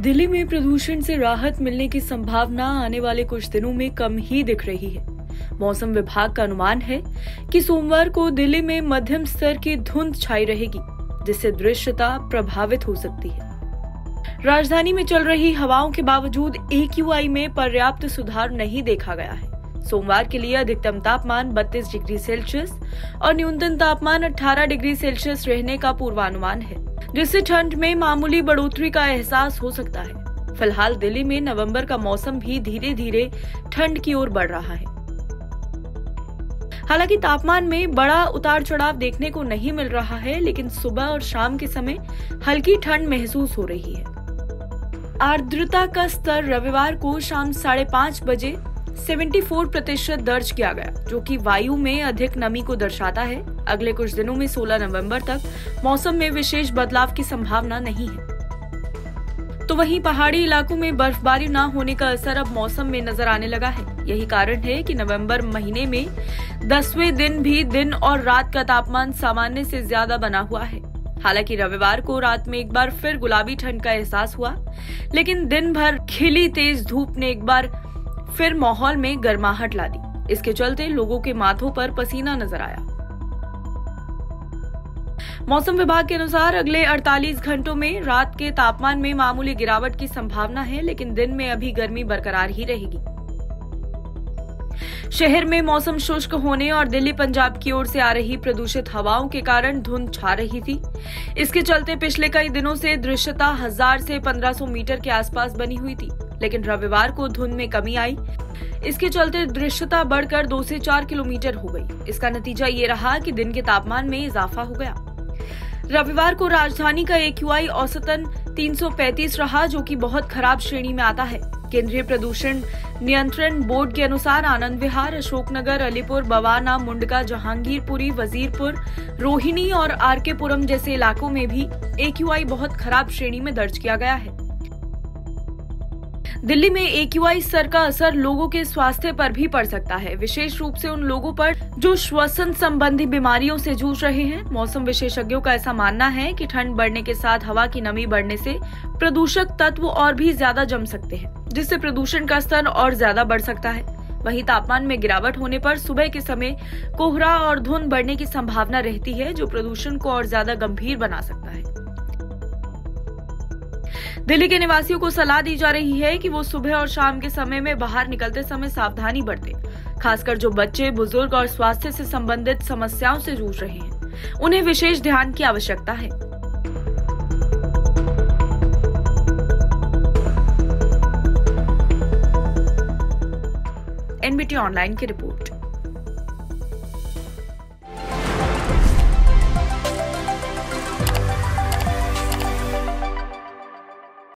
दिल्ली में प्रदूषण से राहत मिलने की संभावना आने वाले कुछ दिनों में कम ही दिख रही है। मौसम विभाग का अनुमान है कि सोमवार को दिल्ली में मध्यम स्तर की धुंध छाई रहेगी, जिससे दृश्यता प्रभावित हो सकती है। राजधानी में चल रही हवाओं के बावजूद AQI में पर्याप्त सुधार नहीं देखा गया है। सोमवार के लिए अधिकतम तापमान 32 डिग्री सेल्सियस और न्यूनतम तापमान 18 डिग्री सेल्सियस रहने का पूर्वानुमान है, जिससे ठंड में मामूली बढ़ोतरी का एहसास हो सकता है। फिलहाल दिल्ली में नवंबर का मौसम भी धीरे धीरे ठंड की ओर बढ़ रहा है। हालांकि तापमान में बड़ा उतार चढ़ाव देखने को नहीं मिल रहा है, लेकिन सुबह और शाम के समय हल्की ठंड महसूस हो रही है। आर्द्रता का स्तर रविवार को शाम 5:30 बजे 74% दर्ज किया गया, जो कि वायु में अधिक नमी को दर्शाता है। अगले कुछ दिनों में 16 नवंबर तक मौसम में विशेष बदलाव की संभावना नहीं है। तो वहीं पहाड़ी इलाकों में बर्फबारी न होने का असर अब मौसम में नजर आने लगा है। यही कारण है कि नवंबर महीने में 10वें दिन भी दिन और रात का तापमान सामान्य से ज्यादा बना हुआ है। हालांकि रविवार को रात में एक बार फिर गुलाबी ठंड का एहसास हुआ, लेकिन दिन भर खिली तेज धूप ने एक बार फिर माहौल में गर्माहट ला दी। इसके चलते लोगों के माथों पर पसीना नजर आया। मौसम विभाग के अनुसार अगले 48 घंटों में रात के तापमान में मामूली गिरावट की संभावना है, लेकिन दिन में अभी गर्मी बरकरार ही रहेगी। शहर में मौसम शुष्क होने और दिल्ली पंजाब की ओर से आ रही प्रदूषित हवाओं के कारण धुंध छा रही थी। इसके चलते पिछले कई दिनों से दृश्यता 1000 से 1500 मीटर के आसपास बनी हुई थी, लेकिन रविवार को धुंध में कमी आई। इसके चलते दृश्यता बढ़कर 2 से 4 किलोमीटर हो गई। इसका नतीजा ये रहा कि दिन के तापमान में इजाफा हो गया। रविवार को राजधानी का AQI औसतन 335 रहा, जो कि बहुत खराब श्रेणी में आता है। केंद्रीय प्रदूषण नियंत्रण बोर्ड के अनुसार आनंद विहार, अशोकनगर, अलीपुर, बवाना, मुंडका, जहांगीरपुरी, वजीरपुर, रोहिणी और RK पुरम जैसे इलाकों में भी AQI बहुत खराब श्रेणी में दर्ज किया गया है। दिल्ली में AQI स्तर का असर लोगों के स्वास्थ्य पर भी पड़ सकता है, विशेष रूप से उन लोगों पर जो श्वसन संबंधी बीमारियों से जूझ रहे हैं। मौसम विशेषज्ञों का ऐसा मानना है कि ठंड बढ़ने के साथ हवा की नमी बढ़ने से प्रदूषक तत्व और भी ज्यादा जम सकते हैं, जिससे प्रदूषण का स्तर और ज्यादा बढ़ सकता है। वहीं तापमान में गिरावट होने पर सुबह के समय कोहरा और धुंध बढ़ने की संभावना रहती है, जो प्रदूषण को और ज्यादा गंभीर बना सकता है। दिल्ली के निवासियों को सलाह दी जा रही है कि वो सुबह और शाम के समय में बाहर निकलते समय सावधानी बरतें, खासकर जो बच्चे, बुजुर्ग और स्वास्थ्य से संबंधित समस्याओं से जूझ रहे हैं, उन्हें विशेष ध्यान की आवश्यकता है। NBT ऑनलाइन की रिपोर्ट।